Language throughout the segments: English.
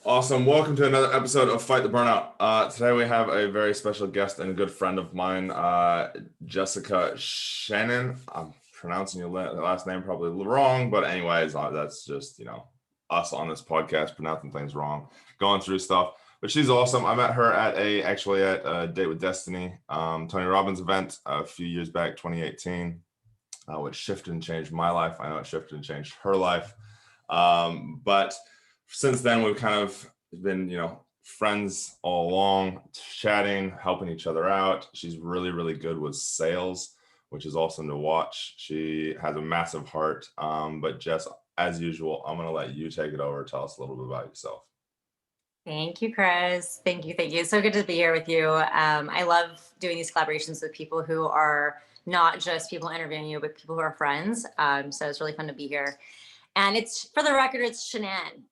Awesome. Welcome to another episode of Fight the Burnout. Today we have a very special guest and a good friend of mine, Jessica Shaanan. I'm pronouncing your last name probably wrong, but anyways, that's just, us on this podcast pronouncing things wrong, going through stuff. But she's awesome. I met her at a Date with Destiny, Tony Robbins event a few years back, 2018, which shifted and changed my life. I know it shifted and changed her life. But since then, we've kind of been, friends all along, chatting, helping each other out. She's really, really good with sales, which is awesome to watch. She has a massive heart. But Jess, as usual, I'm going to let you take it over. Tell us a little bit about yourself. Thank you, Chris. Thank you. It's so good to be here with you. I love doing these collaborations with people who are not just people interviewing you, but people who are friends. So it's really fun to be here. And it's, for the record, it's Shaanan.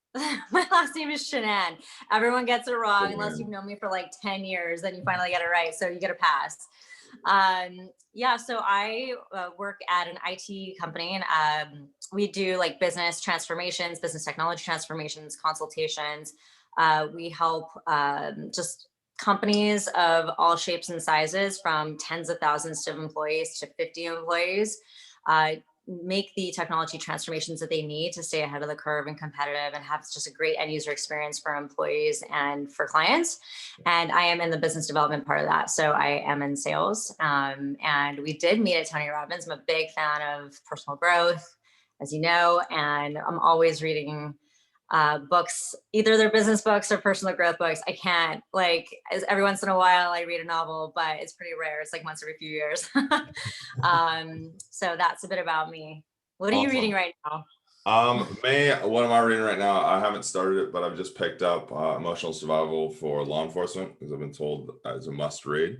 My last name is Shaanan. Everyone gets it wrong unless you've known me for like 10 years, then you finally get it right. So you get a pass. So I work at an IT company, and we do like business transformations, business technology transformations, consultations. We help just companies of all shapes and sizes, from tens of thousands of employees to 50 employees, make the technology transformations that they need to stay ahead of the curve and competitive and have just a great end user experience for employees and for clients. And I am in the business development part of that. So I am in sales. And we did meet at Tony Robbins. I'm a big fan of personal growth, as you know, and I'm always reading books, either they're business books or personal growth books. I can't, every once in a while I read a novel, but it's pretty rare. It's like once every few years. So that's a bit about me. What are you reading right now? What am I reading right now? I haven't started it, but I've just picked up Emotional Survival for Law Enforcement, because I've been told it's a must read.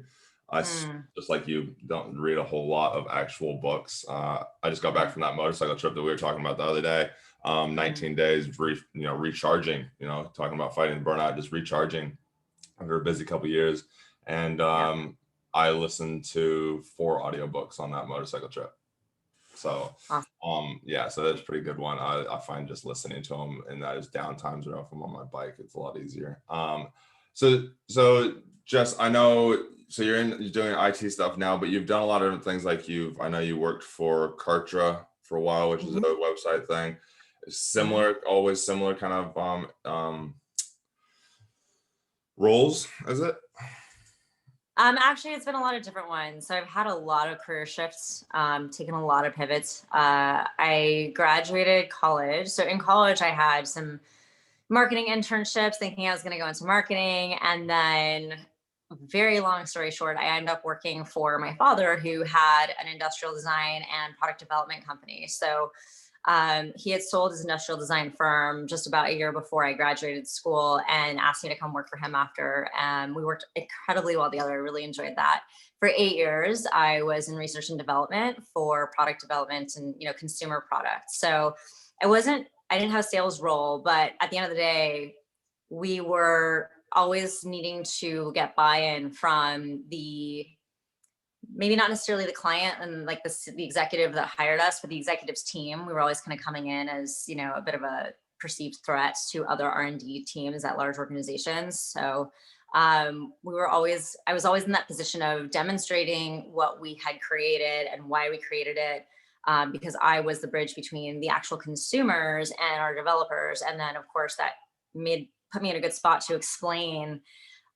Just like you, don't read a whole lot of actual books. I just got back from that motorcycle trip that we were talking about the other day. 19 days, recharging, talking about fighting burnout, just recharging after a busy couple years. And I listened to 4 audiobooks on that motorcycle trip. So, so that's a pretty good one. I find just listening to them in those downtimes, if I'm on my bike, it's a lot easier. So Jess, I know, so you're doing IT stuff now, but you've done a lot of different things. I know you worked for Kartra for a while, which is a website thing. Always similar kind of roles, is it? Actually, it's been a lot of different ones. So I've had a lot of career shifts, taken a lot of pivots. I graduated college. So in college, I had some marketing internships, thinking I was going to go into marketing. And then, very long story short, I ended up working for my father, who had an industrial design and product development company. So he had sold his industrial design firm just about a year before I graduated school, and asked me to come work for him after. We worked incredibly well together. I really enjoyed that. For 8 years, I was in research and development for product development and consumer products. So I didn't have a sales role, but at the end of the day, we were always needing to get buy-in from maybe not necessarily the client and like the executive that hired us, but the executive's team. We were always kind of coming in as, a bit of a perceived threat to other R&D teams at large organizations. So I was always in that position of demonstrating what we had created and why we created it, because I was the bridge between the actual consumers and our developers. And then, of course, that put me in a good spot to explain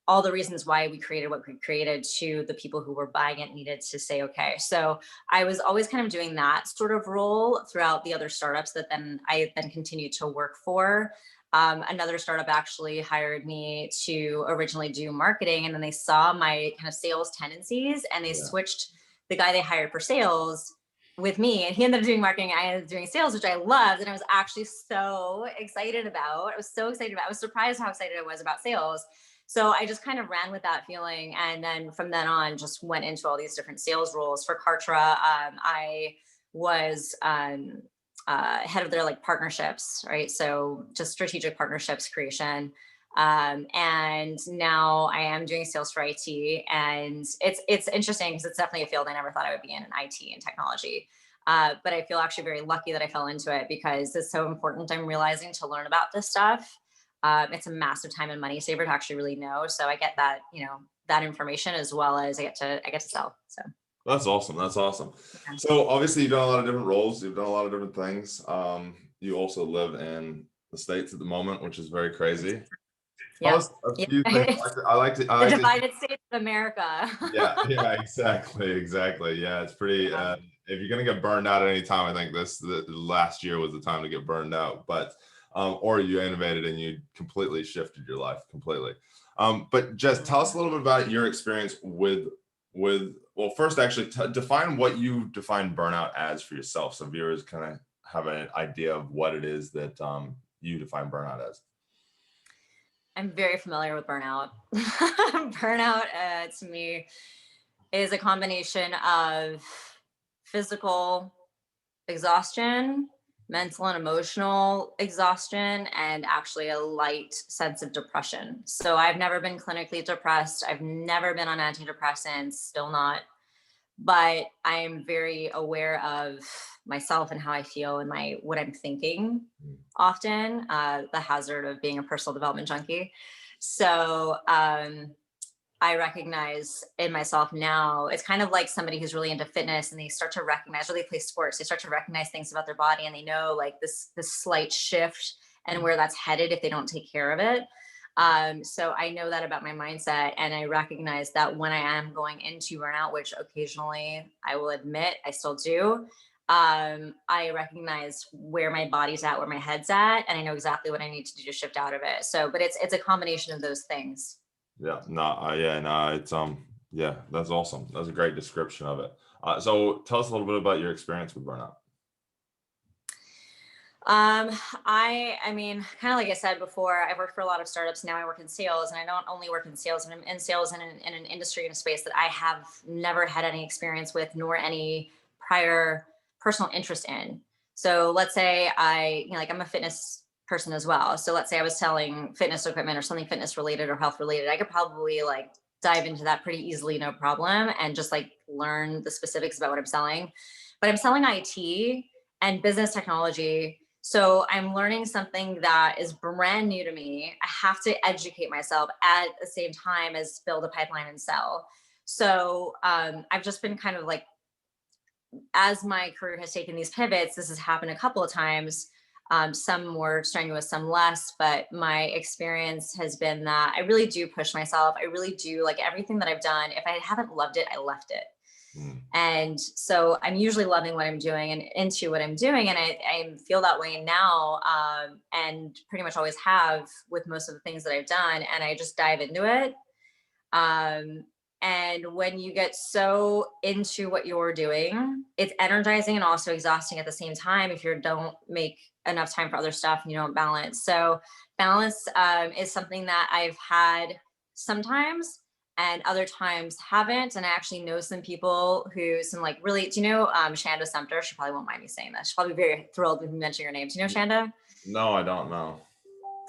all the reasons why we created what we created to the people who were buying it, needed to say, okay. So I was always kind of doing that sort of role throughout the other startups that I continued to work for. Another startup actually hired me to originally do marketing, and then they saw my kind of sales tendencies, and they switched the guy they hired for sales with me, and he ended up doing marketing. I ended up doing sales, which I loved. And I was actually so excited about. I was surprised how excited I was about sales. So I just kind of ran with that feeling. And then from then on, just went into all these different sales roles. For Kartra, I was head of their partnerships, right? So just strategic partnerships creation. And now I am doing sales for IT, and it's interesting because it's definitely a field I never thought I would be in IT and technology. But I feel actually very lucky that I fell into it, because it's so important, I'm realizing, to learn about this stuff. It's a massive time and money saver to actually really know. So I get that, that information, as well as I get to sell. So That's awesome. That's awesome. yeah. So obviously you've done a lot of different roles. You've done a lot of different things. You also live in the States at the moment, which is very crazy. Tell Yep. us a Yeah. few things. I The like to, divided states of America. yeah, yeah, exactly, exactly. Yeah, it's pretty. Yeah. If you're gonna get burned out at any time, I think the last year was the time to get burned out. But or you innovated and you completely shifted your life completely. But just tell us a little bit about your experience with. Well, first, actually, define what you define burnout as for yourself, so viewers kind of have an idea of what it is that you define burnout as. I'm very familiar with burnout. Burnout to me is a combination of physical exhaustion, mental and emotional exhaustion, and actually a light sense of depression. So I've never been clinically depressed. I've never been on antidepressants, still not. But I am very aware of myself and how I feel and what I'm thinking often, the hazard of being a personal development junkie. So I recognize in myself now, it's kind of like somebody who's really into fitness and they start to recognize, or they play sports, they start to recognize things about their body, and they know like this slight shift and where that's headed if they don't take care of it. So I know that about my mindset, and I recognize that when I am going into burnout, which occasionally I will admit I still do, I recognize where my body's at, where my head's at, and I know exactly what I need to do to shift out of it. So, but it's a combination of those things. Yeah, no, yeah, no, it's yeah, that's awesome. That's a great description of it. So tell us a little bit about your experience with burnout. Um, I mean, kind of like I said before, I worked for a lot of startups. Now I work in sales, and I don't only work in sales, and I'm in sales in an industry, in a space that I have never had any experience with, nor any prior personal interest in. So let's say like I'm a fitness person as well. So let's say I was selling fitness equipment or something fitness related or health related. I could probably like dive into that pretty easily, no problem, and just like learn the specifics about what I'm selling. But I'm selling IT and business technology, so I'm learning something that is brand new to me. I have to educate myself at the same time as build a pipeline and sell. So I've just been kind of like, as my career has taken these pivots, this has happened a couple of times. Some more strenuous, some less. But my experience has been that I really do push myself. I really do, like everything that I've done. If I haven't loved it, I left it. Mm. And so I'm usually loving what I'm doing and into what I'm doing. And I feel that way now, and pretty much always have with most of the things that I've done. And I just dive into it. Um, and when you get so into what you're doing, it's energizing and also exhausting at the same time if you don't make enough time for other stuff and you don't balance. So balance is something that I've had sometimes, and other times haven't. And I actually know some people who, some like really, do you know Shanda Sumter? She probably won't mind me saying this. She'll probably be very thrilled with me mentioning her name. Do you know Shanda? No, I don't know.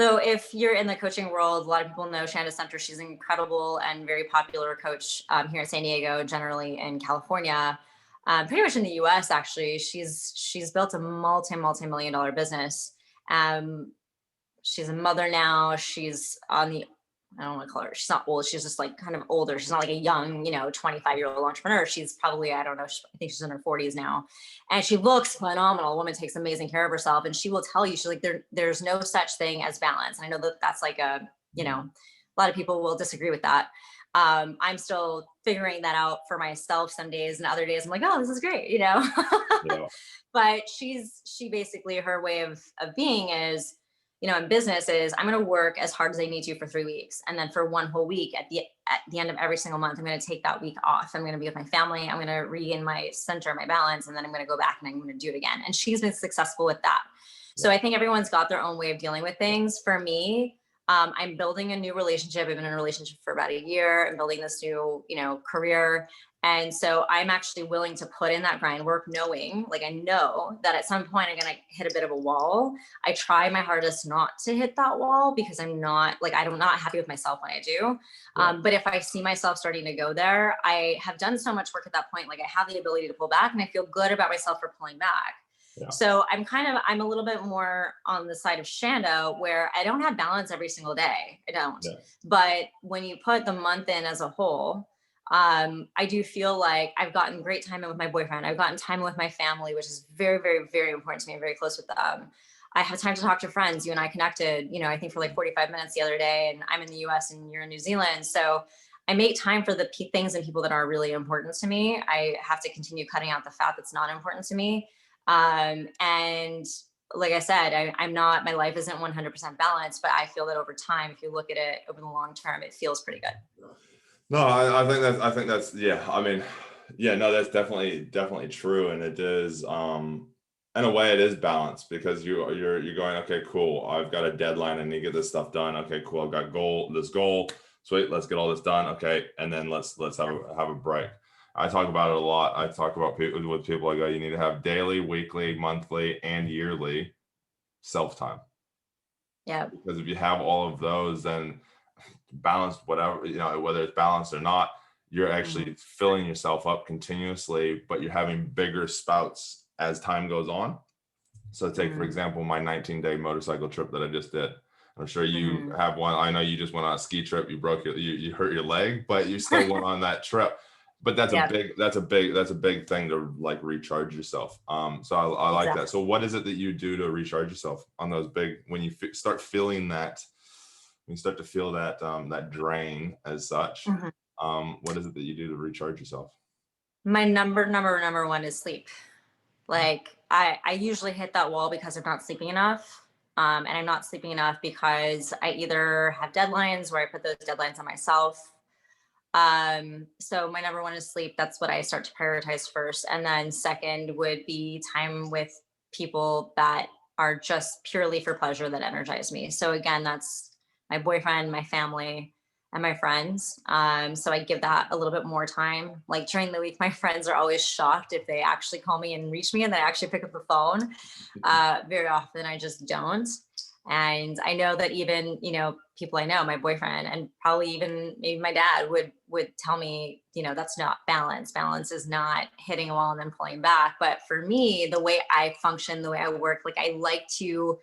So if you're in the coaching world, a lot of people know Shanda Sumter. She's an incredible and very popular coach here in San Diego, generally in California, pretty much in the U.S. Actually, she's built a multi-million dollar business. Um, she's a mother now. She's on the, I don't want to call her, she's not old. She's just like kind of older. She's not like a young, 25-year-old entrepreneur. She's probably, I don't know, I think she's in her 40s now. And she looks phenomenal. A woman takes amazing care of herself. And she will tell you, she's like, there's no such thing as balance. And I know that that's like a lot of people will disagree with that. I'm still figuring that out for myself some days, and other days I'm like, oh, this is great. Yeah. But she basically, her way of being is, in business is, I'm going to work as hard as I need to for 3 weeks. And then for one whole week at the end of every single month, I'm going to take that week off. I'm going to be with my family. I'm going to regain my center, my balance. And then I'm going to go back and I'm going to do it again. And she's been successful with that. So I think everyone's got their own way of dealing with things. For me, I'm building a new relationship. I've been in a relationship for about a year. I'm building this new, career. And so I'm actually willing to put in that grind work, knowing, like, I know that at some point I'm going to hit a bit of a wall. I try my hardest not to hit that wall, because I'm not happy with myself when I do. Yeah. But if I see myself starting to go there, I have done so much work at that point. Like, I have the ability to pull back, and I feel good about myself for pulling back. Yeah. So I'm a little bit more on the side of Shanda, where I don't have balance every single day. I don't. Yeah. But when you put the month in as a whole, I do feel like I've gotten great time in with my boyfriend. I've gotten time with my family, which is very, very, very important to me. I'm very close with them. I have time to talk to friends. You and I connected, I think for like 45 minutes the other day, and I'm in the US and you're in New Zealand. So I make time for the things and people that are really important to me. I have to continue cutting out the fat that's not important to me. And like I said, I'm not, my life isn't 100% balanced, but I feel that over time, if you look at it over the long term, it feels pretty good. No, I think that's, yeah. I mean, yeah, no, that's definitely true. And it is, in a way it is balanced because you're going, okay, cool. I've got a deadline. I need to get this stuff done. Okay, cool. I've got this goal. Sweet. Let's get all this done. Okay. And then let's have a break. I talk about it a lot. I talk about with people. I go, you need to have daily, weekly, monthly, and yearly self time. Yeah. Because if you have all of those, then balanced, whatever, whether it's balanced or not, you're actually filling yourself up continuously, but you're having bigger spouts as time goes on. So take, for example, my 19-day motorcycle trip that I just did. I'm sure you have one. I know you just went on a ski trip. You broke you hurt your leg, but you still went on that trip. But that's a big thing to like recharge yourself. So I like that. So what is it that you do to recharge yourself on those big, when you start feeling that, when you start to feel that that drain as such? What is it that you do to recharge yourself? My number one is sleep. Like I usually hit that wall because I'm not sleeping enough. And I'm not sleeping enough because I either have deadlines where I put those deadlines on myself. So my number one is sleep. That's what I start to prioritize first. And then second would be time with people that are just purely for pleasure that energize me. So again, that's my boyfriend, my family, and my friends. So I give that a little bit more time. Like during the week, my friends are always shocked if they actually call me and reach me and then I actually pick up the phone. Very often I just don't. And I know that even, people I know, my boyfriend and probably even maybe my dad would tell me, that's not balance. Balance is not hitting a wall and then pulling back. But for me, the way I function, the way I work, like I like to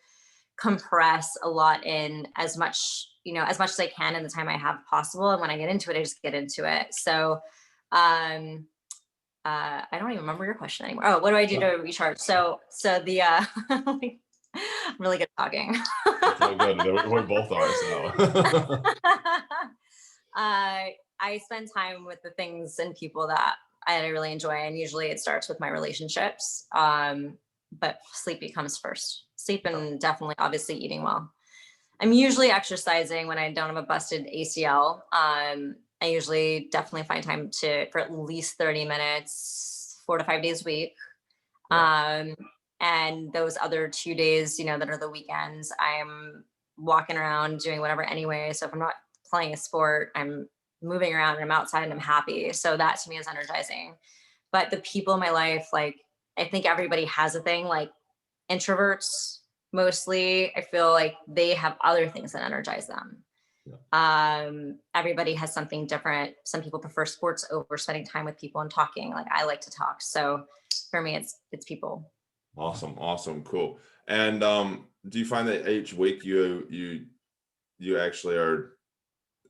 compress a lot in as much as I can in the time I have possible. And when I get into it, I just get into it. So I don't even remember your question anymore. Oh, what do I do to recharge? So the like, I'm really good at talking. It's all good. We both are. So I spend time with the things and people that I really enjoy, and usually it starts with my relationships. But sleep becomes first. Sleep and definitely, obviously, eating well. I'm usually exercising when I don't have a busted ACL. I usually definitely find time for at least 30 minutes, 4 to 5 days a week. And those other 2 days, that are the weekends, I'm walking around doing whatever anyway. So if I'm not playing a sport, I'm moving around and I'm outside and I'm happy. So that to me is energizing. But the people in my life, like, I think everybody has a thing, like introverts mostly, I feel like they have other things that energize them. Everybody has something different. Some people prefer sports over spending time with people and talking. Like I like to talk. So for me, it's people. Awesome, cool. And do you find that each week you actually are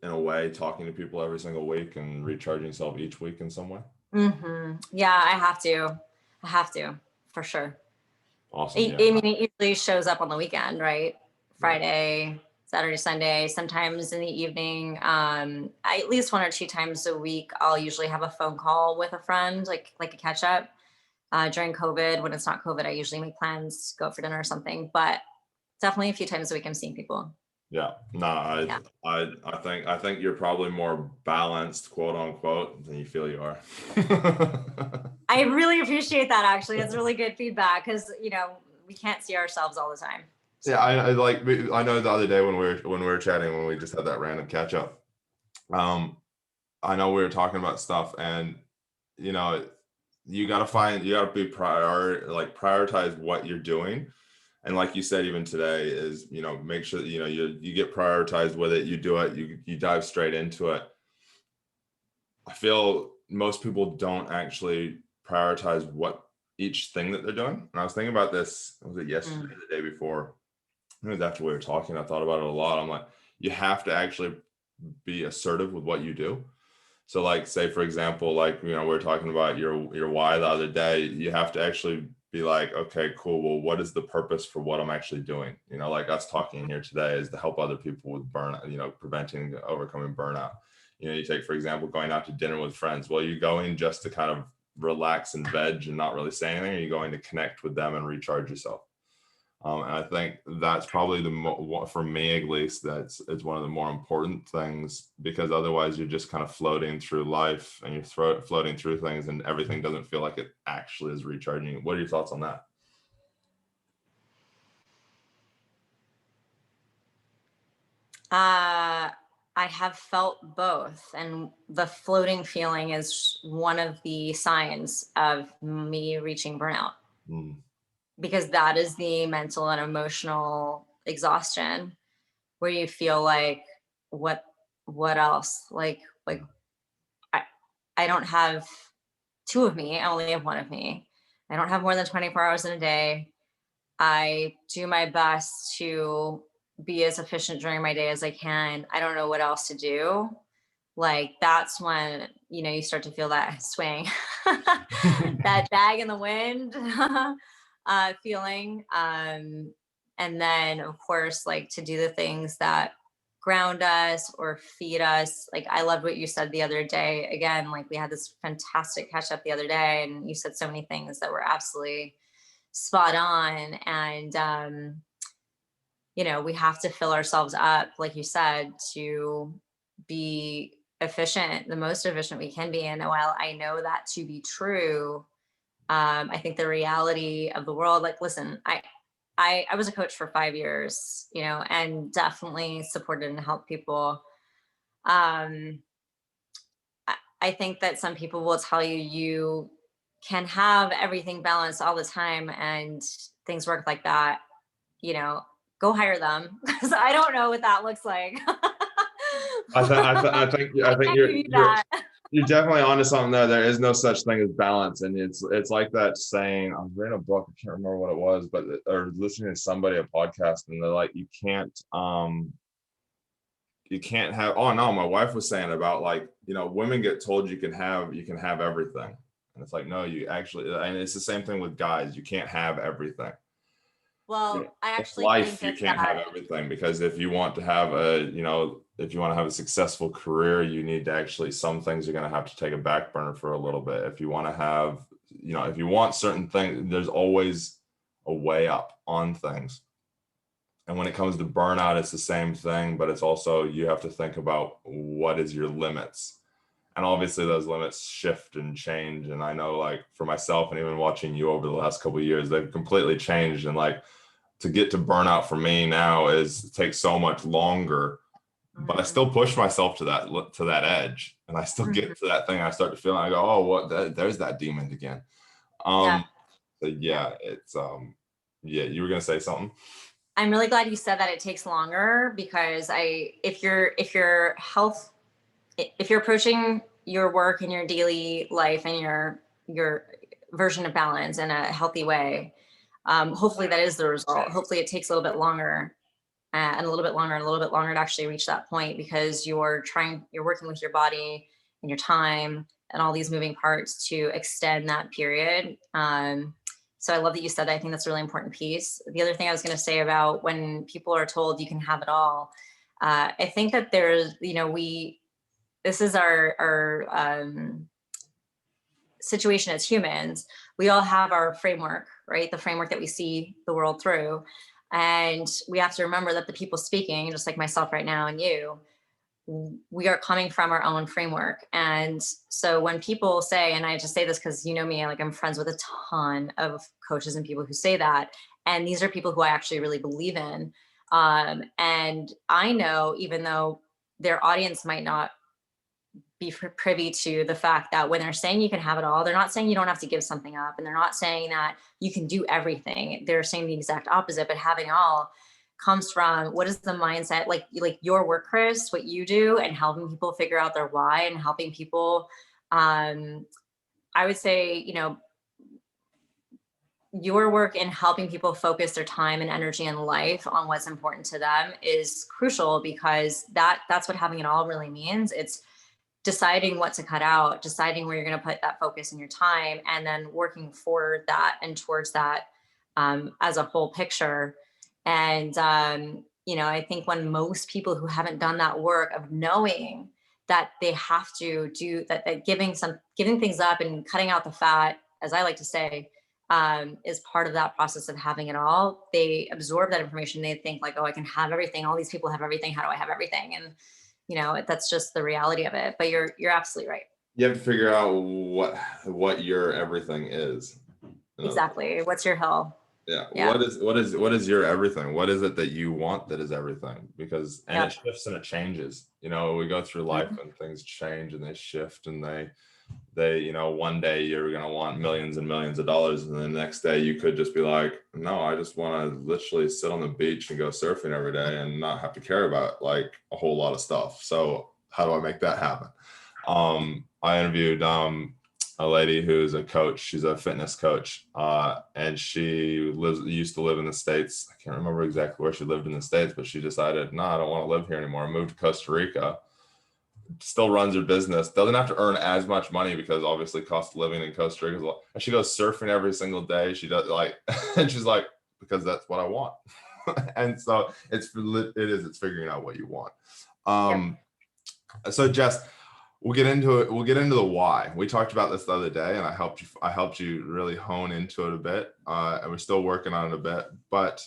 in a way talking to people every single week and recharging yourself each week in some way? Yeah, I have to for sure. Awesome. I mean, it usually shows up on the weekend, right? Friday, Saturday, Sunday, sometimes in the evening. At least 1 or 2 times a week, I'll usually have a phone call with a friend, like a catch up. During COVID, when it's not COVID, I usually make plans, go out for dinner or something. But definitely a few times a week, I'm seeing people. Yeah. No, I think you're probably more balanced, quote unquote, than you feel you are. I really appreciate that. Actually, that's really good feedback because we can't see ourselves all the time. So. Yeah, I know the other day when we were chatting, when we just had that random catch up. I know we were talking about stuff, and you got to prioritize what you're doing. And like you said, even today is, make sure that, you get prioritized with it, you do it, you dive straight into it. I feel most people don't actually prioritize what each thing that they're doing. And I was thinking about this, was it yesterday or the day before? It was after we were talking. I thought about it a lot. I'm like, you have to actually be assertive with what you do. So like, say for example, like, we were talking about your why the other day. You have to actually be like, okay, cool. Well, what is the purpose for what I'm actually doing? Like us talking here today is to help other people with burnout, preventing, overcoming burnout. You take, for example, going out to dinner with friends. Well, you're going just to kind of relax and veg and not really say anything, or you're going to connect with them and recharge yourself. And I think that's probably for me at least, it's one of the more important things, because otherwise you're just kind of floating through life and you're floating through things and everything doesn't feel like it actually is recharging you. What are your thoughts on that? I have felt both, and the floating feeling is one of the signs of me reaching burnout, Mm, because that is the mental and emotional exhaustion where you feel like, what what else? Like I I don't have two of me, I only have one of me. I don't have more than 24 hours in a day. I do my best to be as efficient during my day as I can. I don't know what else to do. Like, that's when, you start to feel that swing, that bag in the wind feeling. And then, of course, like, to do the things that ground us or feed us. Like, I loved what you said the other day. Again, like, we had this fantastic catch up the other day, and you said so many things that were absolutely spot on. And we have to fill ourselves up, like you said, to be efficient, the most efficient we can be. And while I know that to be true, I think the reality of the world, like, listen, I was a coach for 5 years, and definitely supported and helped people. um I think that some people will tell you you can have everything balanced all the time and things work like that. you know, Go hire them, because I don't know what that looks like. I I think can't give you that. you're definitely onto something there. There is no such thing as balance, and it's like that saying. I was reading a book. I can't remember what it was, but or listening to somebody a podcast, and they're like, you can't have. Oh no, my wife was saying about, like, women get told you can have everything, and it's like, no, you actually. And it's the same thing with guys. You can't have everything. Well, I In actually think life you that can't have everything, because if you want to have a successful career, you need to actually, some things are going to have to take a back burner for a little bit. If you want to have, if you want certain things, there's always a way up on things. And when it comes to burnout, it's the same thing, but it's also, you have to think about what is your limits. And obviously those limits shift and change. And I know, like, for myself and even watching you over the last couple of years, they've completely changed. And like, to get to burnout for me now it takes so much longer, but I Mhm. still push myself to that edge, and I still Mhm. get to that thing. I start to feel, and I go, oh, there's that demon again. Yeah. So Yeah. yeah, yeah, you were gonna say something. I'm really glad you said that it takes longer, because if your health, if you're approaching your work and your daily life and your version of balance in a healthy way, hopefully that is the result. Hopefully it takes a little bit longer, and a little bit longer and a little bit longer to actually reach that point, because you're working with your body and your time and all these moving parts to extend that period. So I love that you said that. I think that's a really important piece. The other thing I was going to say about when people are told you can have it all, I think that there's, this is our situation as humans. We all have our framework, right? The framework that we see the world through. And we have to remember that the people speaking, just like myself right now and you, we are coming from our own framework. And so when people say, and I just say this because you know me, like, I'm friends with a ton of coaches and people who say that. And these are people who I actually really believe in. And I know, even though their audience might not be privy to the fact that when they're saying you can have it all, they're not saying you don't have to give something up, and they're not saying that you can do everything. They're saying the exact opposite. But having it all comes from, what is the mindset, like your work, Chris, what you do, and helping people figure out their why, and helping people, I would say, your work in helping people focus their time and energy and life on what's important to them is crucial, because that's what having it all really means. It's deciding what to cut out, deciding where you're going to put that focus in your time, and then working for that and towards that, as a whole picture. And I think when most people who haven't done that work of knowing that they have to do that, that giving things up and cutting out the fat, as I like to say, is part of that process of having it all. They absorb that information. They think like, oh, I can have everything. All these people have everything. How do I have everything? And that's just the reality of it. But you're absolutely right. You have to figure out what your everything is. Exactly. What's your hill? Yeah. What is your everything? What is it that you want that is everything? Because it shifts and it changes. We go through life and things change and they shift, and they one day you're going to want millions and millions of dollars, and the next day you could just be like, no, I just want to literally sit on the beach and go surfing every day and not have to care about like a whole lot of stuff. So how do I make that happen? I interviewed a lady who's a coach. She's a fitness coach, and she used to live in the States. I can't remember exactly where she lived in the States, but she decided, no, I don't want to live here anymore. Moved to Costa Rica. Still runs her business, doesn't have to earn as much money because obviously cost of living in Costa Rica is a lot. And she goes surfing every single day. She does and she's like, because that's what I want. And so it's figuring out what you want. So Jess, we'll get into it. We'll get into the why. We talked about this the other day, and I helped you really hone into it a bit. And we're still working on it a bit, but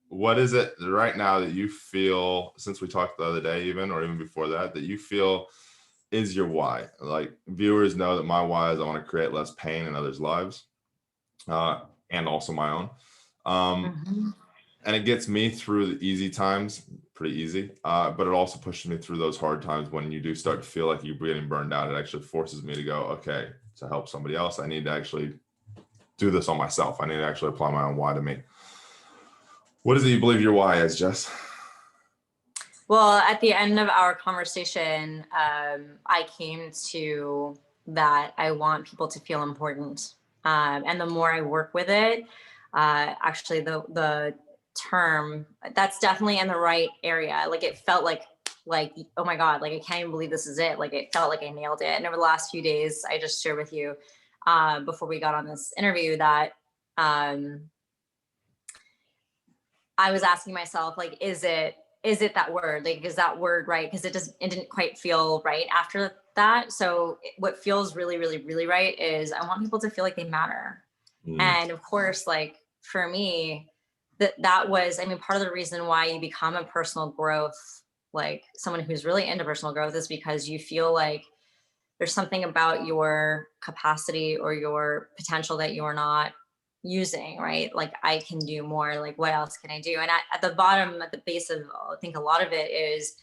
what is it right now that you feel, since we talked the other day, or even before that you feel is your why? Like, viewers know that my why is I want to create less pain in others' lives, and also my own. And it gets me through the easy times, pretty easy. But it also pushes me through those hard times when you do start to feel like you're getting burned out. It actually forces me to go, okay, to help somebody else, I need to actually do this on myself. I need to actually apply my own why to me. What is it you believe your why is, Jess? Well, at the end of our conversation, I came to that I want people to feel important. And the more I work with it, actually the term, that's definitely in the right area. Like, it felt like, oh my God, like, I can't even believe this is it. Like, it felt like I nailed it. And over the last few days, I just shared with you, before we got on this interview, that, I was asking myself, like, is it that word? Like, is that word right? Because it didn't quite feel right after that. So what feels really, really, really right is I want people to feel like they matter. And of course, like, for me, that was, I mean, part of the reason why you become a personal growth, like someone who's really into personal growth, is because you feel like there's something about your capacity or your potential that you're not using, right? Like, I can do more. Like, what else can I do? And at the bottom, at the base of, I think a lot of it is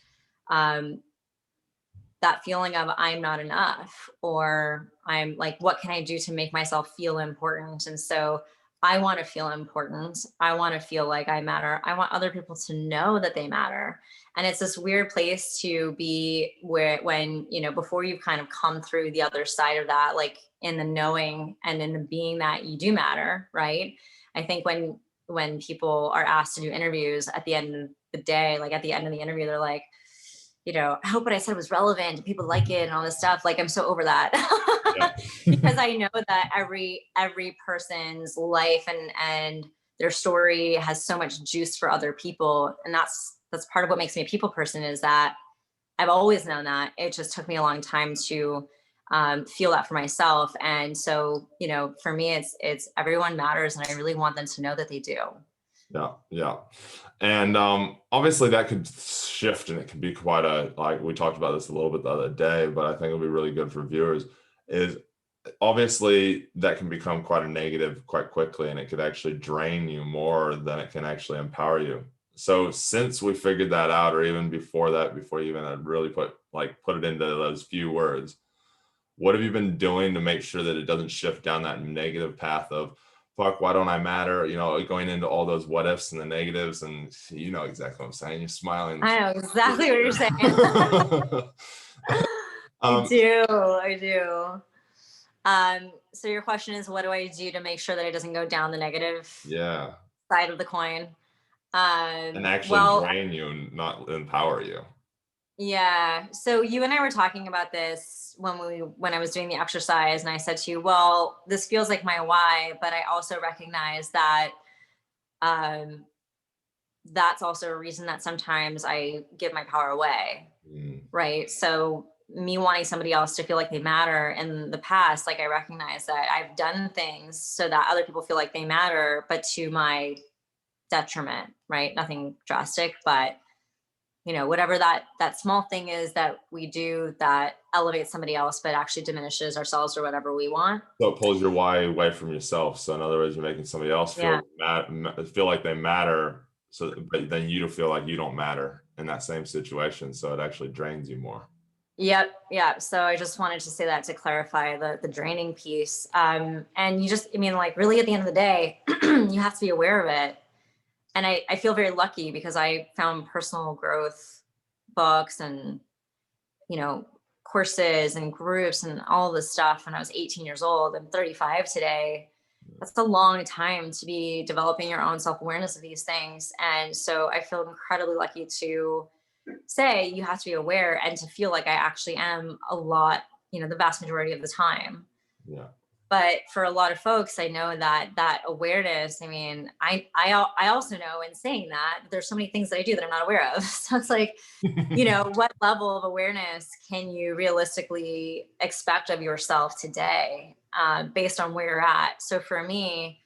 that feeling of I'm not enough, or I'm like, what can I do to make myself feel important? And so I want to feel important. I want to feel like I matter. I want other people to know that they matter. And it's this weird place to be when, before you've kind of come through the other side of that, like in the knowing and in the being that you do matter, right? I think when people are asked to do interviews at the end of the day, like at the end of the interview, they're like, I hope what I said was relevant and people like it and all this stuff. Like, I'm so over that. Because I know that every person's life and their story has so much juice for other people. And that's part of what makes me a people person, is that I've always known that. It just took me a long time to feel that for myself. And so, for me, it's everyone matters, and I really want them to know that they do. Yeah. And obviously that could shift, and it can be quite like we talked about this a little bit the other day, but I think it'll be really good for viewers, is obviously that can become quite a negative quite quickly, and it could actually drain you more than it can actually empower you. So since we figured that out, or even before that, before you even had really put it into those few words, what have you been doing to make sure that it doesn't shift down that negative path of, fuck, why don't I matter? Going into all those what ifs and the negatives, and you know exactly what I'm saying. You're smiling. I know exactly what you're saying. I do. So your question is, what do I do to make sure that it doesn't go down the negative Yeah. side of the coin? And actually Well, drain you and not empower you. yeah. So you and I were talking about this when I was doing the exercise, and I said to you, well, this feels like my why, but I also recognize that um, that's also a reason that sometimes I give my power away, Mm, right? So me wanting somebody else to feel like they matter in the past, like I recognize that I've done things so that other people feel like they matter, but to my detriment, right? Nothing drastic, but whatever that small thing is that we do that elevates somebody else but actually diminishes ourselves or whatever we want. so it pulls your why away from yourself. So in other words, you're making somebody else Yeah. feel like they matter. So, but then you don't feel like you don't matter in that same situation. So it actually drains you more. Yep. Yeah. So I just wanted to say that to clarify the draining piece. And I mean, like, really at the end of the day, you have to be aware of it. And I feel very lucky because I found personal growth books and, you know, courses and groups and all this stuff when I was 18 years old. I'm 35 today. That's a long time to be developing your own self-awareness of these things. And so I feel incredibly lucky to say you have to be aware and to feel like I actually am a lot, the vast majority of the time. Yeah. But for a lot of folks, I know that awareness, I mean, I also know in saying that there's so many things that I do that I'm not aware of. So it's like, what level of awareness can you realistically expect of yourself today, based on where you're at? So for me,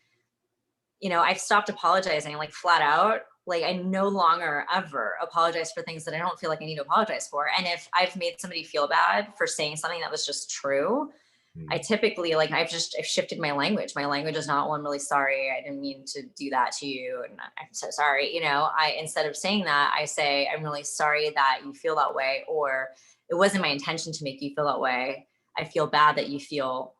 I've stopped apologizing like flat out. Like I no longer ever apologize for things that I don't feel like I need to apologize for. And if I've made somebody feel bad for saying something that was just true, I Mm, typically like I've shifted my language. My language is not, well, I'm really sorry. I didn't mean to do that to you. And I'm so sorry. I instead of saying that, I say, I'm really sorry that you feel that way, or it wasn't my intention to make you feel that way. I feel bad that you feel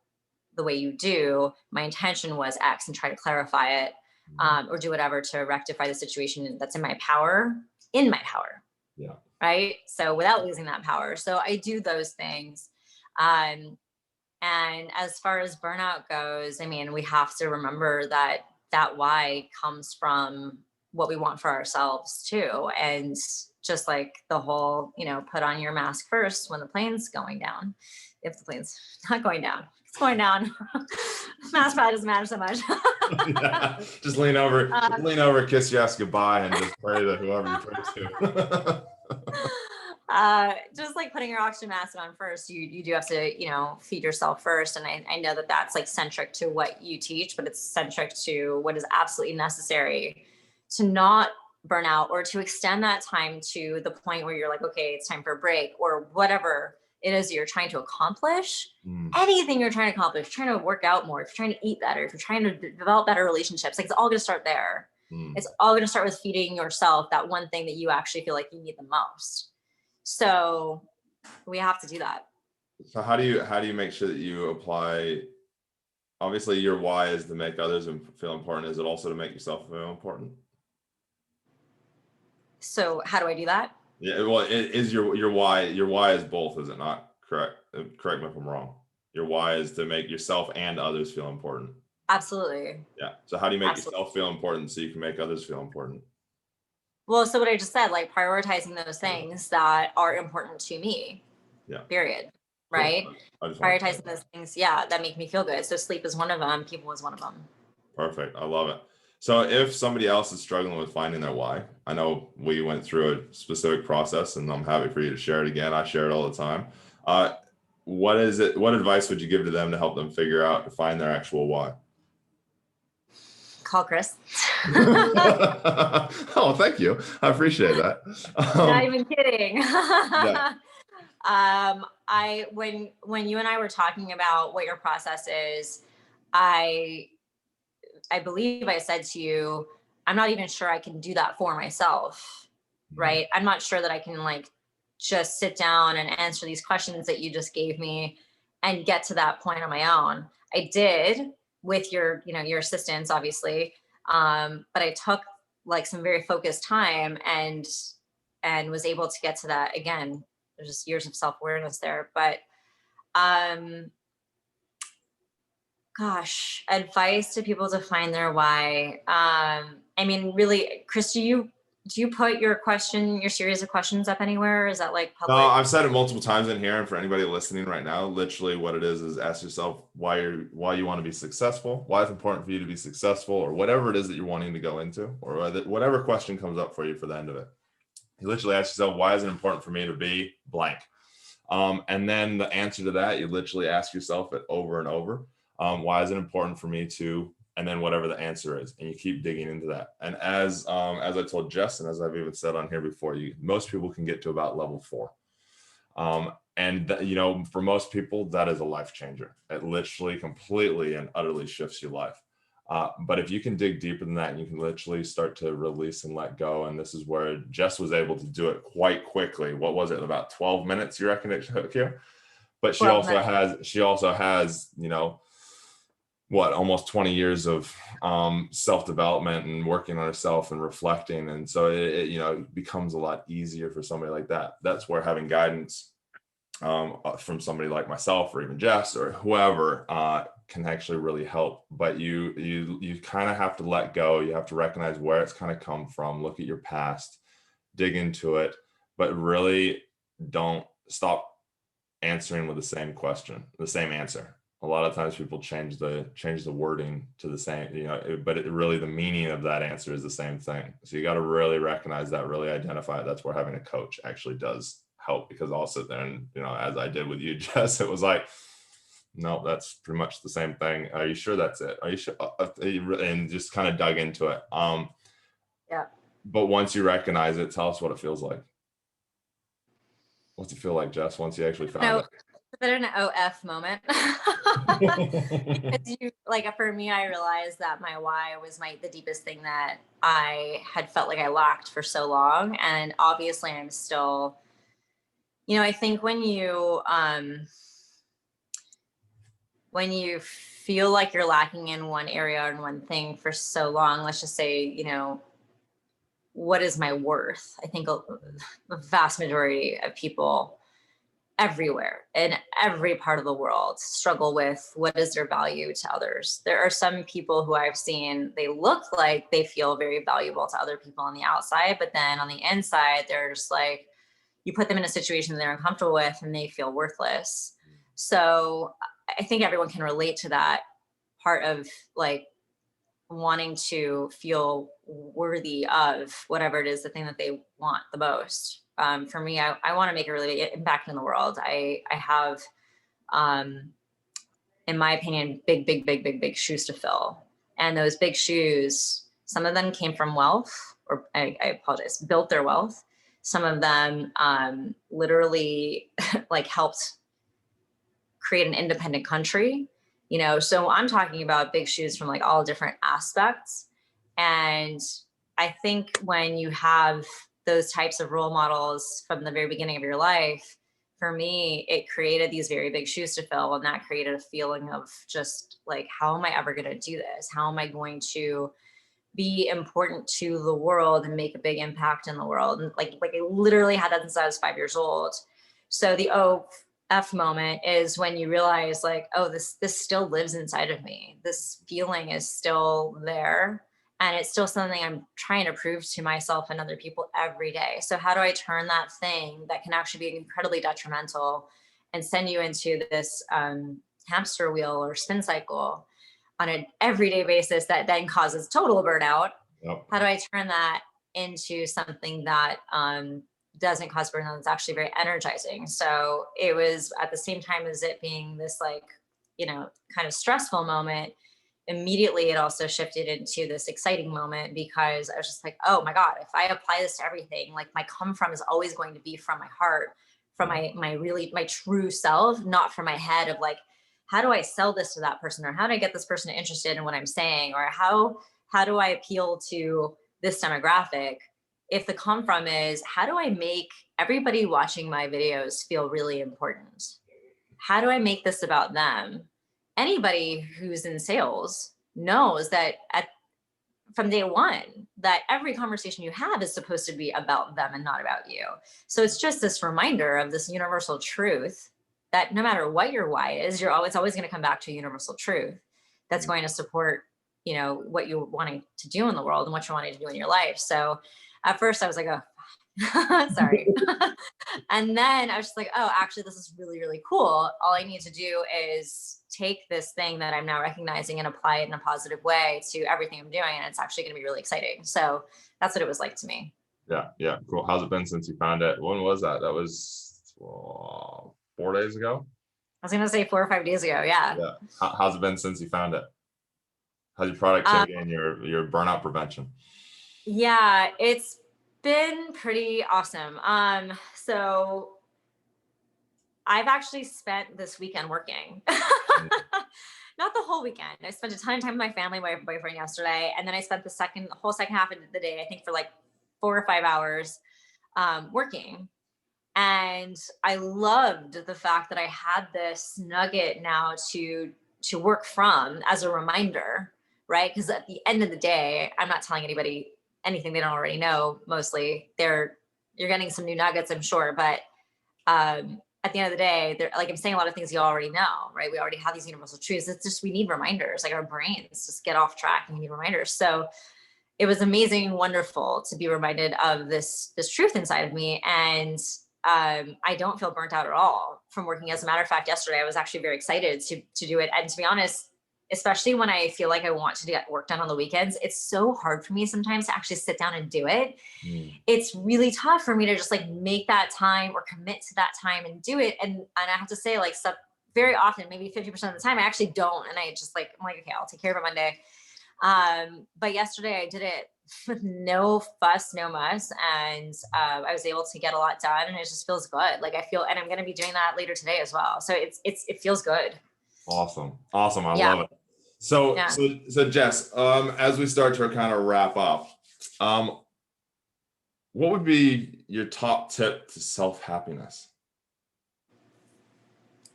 the way you do. My intention was X, and try to clarify it, mm, or do whatever to rectify the situation that's in my power, yeah. right? So without losing that power. So I do those things. Um, and as far as burnout goes, I mean, we have to remember that why comes from what we want for ourselves too. And just like the whole, put on your mask first when the plane's going down. If the plane's not going down, it's going down. Mask probably doesn't matter so much. Yeah. Just um, lean over, kiss your ass goodbye, and just pray to whoever you pray to. just like putting your oxygen mask on first, you do have to, feed yourself first. And I know that that's like centric to what you teach, but it's centric to what is absolutely necessary to not burn out, or to extend that time to the point where you're like, okay, it's time for a break, or whatever it is you're trying to accomplish. Mm, Anything you're trying to accomplish, trying to work out more, if you're trying to eat better, if you're trying to develop better relationships, like it's all going to start there. mm. It's all going to start with feeding yourself that one thing that you actually feel like you need the most. So we have to do that. So how do you make sure that you apply? Obviously, your why is to make others feel important. Is it also to make yourself feel important? So how do I do that? Yeah. Well, it is your why. Your why is both, is it not? Correct. Correct me if I'm wrong. Your why is to make yourself and others feel important. Absolutely. Yeah. So how do you make Absolutely. yourself feel important so you can make others feel important? Well, so what I just said, like prioritizing those things that are important to me, Yeah. period. Cool. Right? I just want to Prioritizing those things, yeah, that make me feel good. So sleep is one of them. People is one of them. perfect. I love it. So if somebody else is struggling with finding their why, I know we went through a specific process and I'm happy for you to share it again. I share it all the time. What is it? What advice would you give to them to help them figure out to find their actual why? Call Chris. Oh, thank you. I appreciate that. Not even kidding. Yeah. When you and I were talking about what your process is, I I believe I said to you, I'm not even sure I can do that for myself, Mm, right? I'm not sure that I can like just sit down and answer these questions that you just gave me and get to that point on my own. I did with your assistance, obviously. But I took like some very focused time and was able to get to that again. There's just years of self-awareness there. But um Gosh, advice to people to find their why. I mean, really, Chris, do you put your series of questions up anywhere? Or is that like No, public? I've said it multiple times in here, and for anybody listening right now, literally what it is ask yourself why you want to be successful, why it's important for you to be successful, or whatever it is that you're wanting to go into, or whatever question comes up for you for the end of it. You literally ask yourself, why is it important for me to be blank? And then the answer to that, you literally ask yourself it over and over. Why is it important for me to, and then whatever the answer is, and you keep digging into that. And as I told Jess, and as I've even said on here before, most people can get to about level 4. For most people, that is a life changer. It literally completely and utterly shifts your life. But if you can dig deeper than that, and you can literally start to release and let go, and this is where Jess was able to do it quite quickly. What was it, about 12 minutes, you reckon it took you? But she also has, almost 20 years of self-development and working on herself and reflecting. And so it becomes a lot easier for somebody like that. That's where having guidance from somebody like myself or even Jess or whoever can actually really help. But you kind of have to let go. You have to recognize where it's kind of come from, look at your past, dig into it, but really don't stop answering with the same question, the same answer. A lot of times people change the wording to the same, but really the meaning of that answer is the same thing. So you got to really recognize that, really identify it. That's where having a coach actually does help, because also then, as I did with you, Jess, it was like, no, that's pretty much the same thing. Are you sure that's it? Are you sure? And just kind of dug into it. Yeah. But once you recognize it, tell us what it feels like. What's it feel like, Jess, once you actually found it? A bit of an OF moment. For me, I realized that my why was the deepest thing that I had felt like I lacked for so long. And obviously I'm still, I think when you feel like you're lacking in one area or in one thing for so long, let's just say, what is my worth? I think the vast majority of people everywhere in every part of the world struggle with what is their value to others. There are some people who I've seen, they look like they feel very valuable to other people on the outside, but then on the inside, they're just like, you put them in a situation they're uncomfortable with and they feel worthless. So I think everyone can relate to that part of wanting to feel worthy of whatever it is, the thing that they want the most. For me, I want to make a really big impact in the world. I have, in my opinion, big shoes to fill. And those big shoes, some of them came from wealth, or I apologize, built their wealth. Some of them literally helped create an independent country. So I'm talking about big shoes from all different aspects. And I think when you have those types of role models from the very beginning of your life, for me, it created these very big shoes to fill. And that created a feeling of just how am I ever going to do this? How am I going to be important to the world and make a big impact in the world? And I literally had that since I was 5 years old. So the F moment is when you realize this still lives inside of me. This feeling is still there. And it's still something I'm trying to prove to myself and other people every day. So how do I turn that thing that can actually be incredibly detrimental and send you into this hamster wheel or spin cycle on an everyday basis that then causes total burnout? Yep. How do I turn that into something that doesn't cause burnout? It's actually very energizing. So it was at the same time as it being this kind of stressful moment, immediately it also shifted into this exciting moment, because I was just like, oh my God, if I apply this to everything, my come from is always going to be from my heart, from my true self, not from my head of how do I sell this to that person, or how do I get this person interested in what I'm saying, or how do I appeal to this demographic? If the come from is, how do I make everybody watching my videos feel really important? How do I make this about them? Anybody who's in sales knows that from day one, that every conversation you have is supposed to be about them and not about you. So it's just this reminder of this universal truth that no matter what your why is, it's always going to come back to a universal truth. that's going to support, what you're wanting to do in the world and what you're wanting to do in your life. So at first I was like, oh, sorry. And then I was just like, oh, actually, this is really, really cool. All I need to do is take this thing that I'm now recognizing and apply it in a positive way to everything I'm doing. And it's actually going to be really exciting. So that's what it was like to me. Yeah. Yeah. Cool. How's it been since you found it? When was that? That was 4 days ago. I was going to say 4 or 5 days ago. Yeah. Yeah. How's it been since you found it? How's your productivity and your burnout prevention? Yeah, it's been pretty awesome. So I've actually spent this weekend working. Not the whole weekend. I spent a ton of time with my family, my boyfriend yesterday, and then I spent the whole second half of the day, I think for like 4 or 5 hours, working. And I loved the fact that I had this nugget now to work from as a reminder, right? Because at the end of the day, I'm not telling anybody anything they don't already know. Mostly, you're getting some new nuggets, I'm sure, but at the end of the day, they're like, I'm saying a lot of things you already know, right? We already have these universal truths. It's just we need reminders. Like our brains just get off track and we need reminders. So it was amazing, wonderful to be reminded of this truth inside of me. And I don't feel burnt out at all from working. As a matter of fact, yesterday I was actually very excited to do it. And to be honest, especially when I feel like I want to get work done on the weekends, it's so hard for me sometimes to actually sit down and do it. It's really tough for me to just like make that time or commit to that time and do it. And I have to say, like, stuff very often, maybe 50% of the time, I actually don't. And I just like, I'm like, okay, I'll take care of it Monday. But yesterday I did it with no fuss, no muss. And I was able to get a lot done and it just feels good. Like and I'm going to be doing that later today as well. So it feels good. Awesome. I love it. So Jess, as we start to kind of wrap up, what would be your top tip to self-happiness?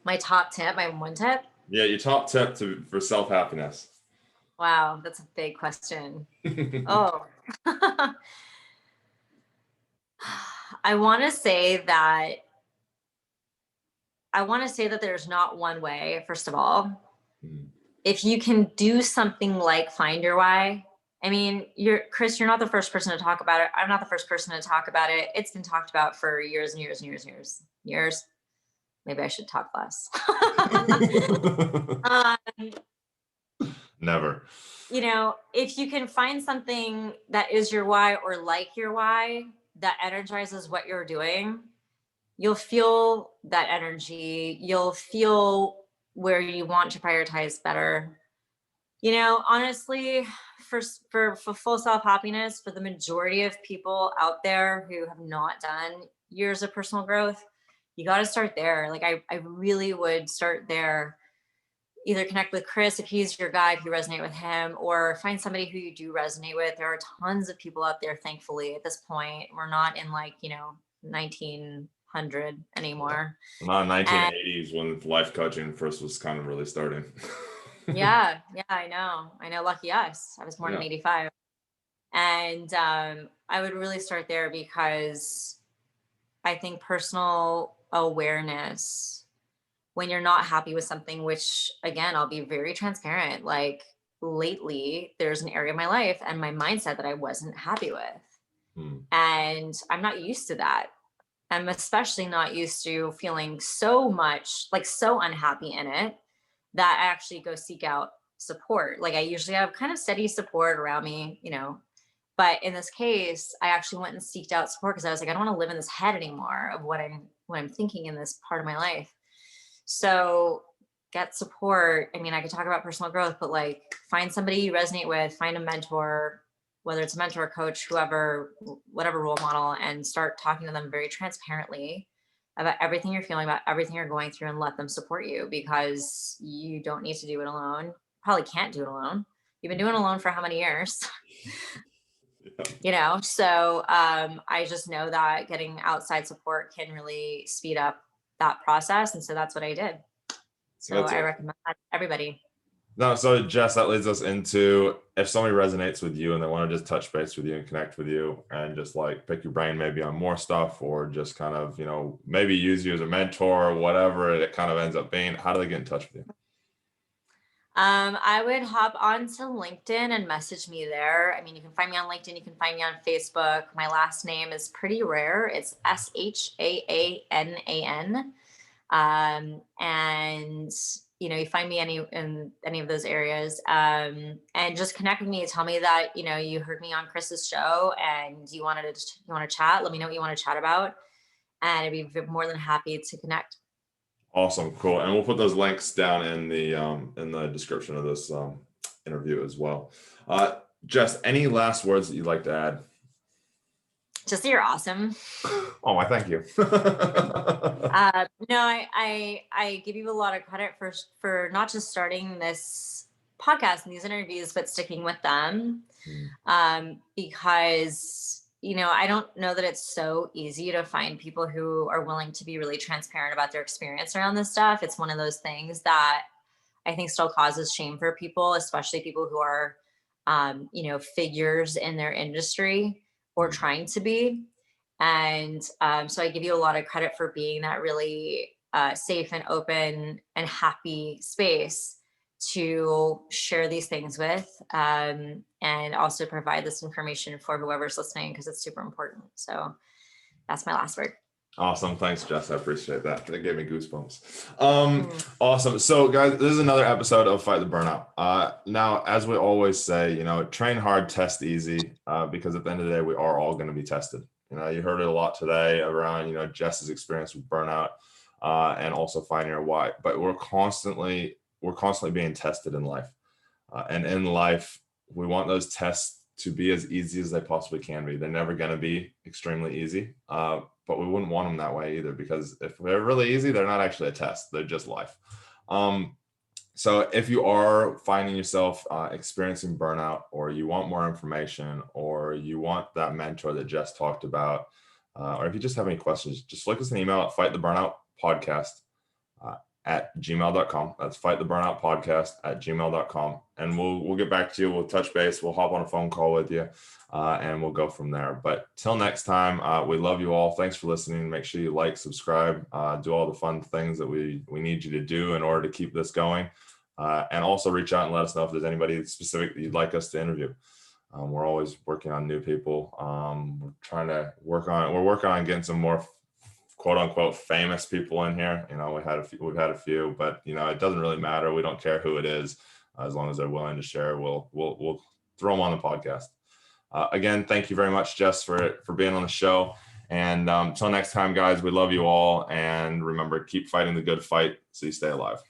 My top tip, my one tip? Yeah, your top tip for self-happiness. Wow, that's a big question. Oh. I want to say that there's not one way, first of all. If you can do something like find your why, I mean, Chris, you're not the first person to talk about it. I'm not the first person to talk about it. It's been talked about for years and years and years and years. Maybe I should talk less. Never. If you can find something that is your why or like your why that energizes what you're doing, you'll feel that energy. You'll feel where you want to prioritize better. Honestly, for full self-happiness, for the majority of people out there who have not done years of personal growth, you got to start there. Like I really would start there. Either connect with Chris if he's your guide, if you resonate with him, or find somebody who you do resonate with. There are tons of people out there, thankfully, at this point. We're not in 1900 anymore. Not 1980s when life coaching first was kind of really starting. Yeah, I know. Lucky us. I was born in 85. And I would really start there because I think personal awareness, when you're not happy with something, which again, I'll be very transparent, like lately there's an area of my life and my mindset that I wasn't happy with. And I'm not used to that. I'm especially not used to feeling so much, like so unhappy in it, that I actually go seek out support. Like I usually have kind of steady support around me, but in this case, I actually went and seeked out support because I was like, I don't want to live in this head anymore of what I'm thinking in this part of my life. So get support. I mean, I could talk about personal growth, but like find somebody you resonate with, find a mentor, whether it's a mentor, coach, whoever, whatever role model, and start talking to them very transparently about everything you're feeling, about everything you're going through, and let them support you because you don't need to do it alone. Probably can't do it alone. You've been doing it alone for how many years? So I just know that getting outside support can really speed up that process. And so that's what I did. So I recommend that to everybody. No, so Jess, that leads us into if somebody resonates with you and they want to just touch base with you and connect with you and just like pick your brain maybe on more stuff or just kind of, maybe use you as a mentor or whatever it kind of ends up being, how do they get in touch with you? I would hop onto LinkedIn and message me there. I mean, you can find me on LinkedIn. You can find me on Facebook. My last name is pretty rare. It's Shaanan. And you find me in any of those areas, and just connect with me. Tell me that you heard me on Chris's show and you want to chat. Let me know what you want to chat about, and I'd be more than happy to connect. Awesome, cool, and we'll put those links down in the description of this interview as well. Jess, any last words that you'd like to add? Just that you're awesome. Oh, I thank you. No, I give you a lot of credit for not just starting this podcast and these interviews, but sticking with them. Because I don't know that it's so easy to find people who are willing to be really transparent about their experience around this stuff. It's one of those things that I think still causes shame for people, especially people who are, figures in their industry or trying to be. And so I give you a lot of credit for being that really safe and open and happy space to share these things with, and also provide this information for whoever's listening, because it's super important. So that's my last word. Awesome. Thanks, Jess. I appreciate that. That gave me goosebumps. Awesome. So guys, this is another episode of Fight the Burnout. Now, as we always say, train hard, test easy, because at the end of the day, we are all going to be tested. You heard it a lot today around, Jess's experience with burnout, and also finding her why, but we're constantly being tested in life. And in life, we want those tests to be as easy as they possibly can be. They're never going to be extremely easy, but we wouldn't want them that way either, because if they're really easy, they're not actually a test. They're just life. So if you are finding yourself experiencing burnout, or you want more information, or you want that mentor that Jess talked about, or if you just have any questions, just flick us an email at fighttheburnoutpodcast at gmail.com. That's fighttheburnoutpodcast@gmail.com. And we'll get back to you. We'll touch base. We'll hop on a phone call with you, and we'll go from there. But till next time, we love you all. Thanks for listening. Make sure you like, subscribe, do all the fun things that we need you to do in order to keep this going. And also reach out and let us know if there's anybody specific that you'd like us to interview. We're always working on new people. We're working on getting some more quote unquote famous people in here. We've had a few, but it doesn't really matter. We don't care who it is, as long as they're willing to share. We'll throw them on the podcast. Again, thank you very much, Jess, for being on the show. And until next time, guys, we love you all. And remember, keep fighting the good fight so you stay alive.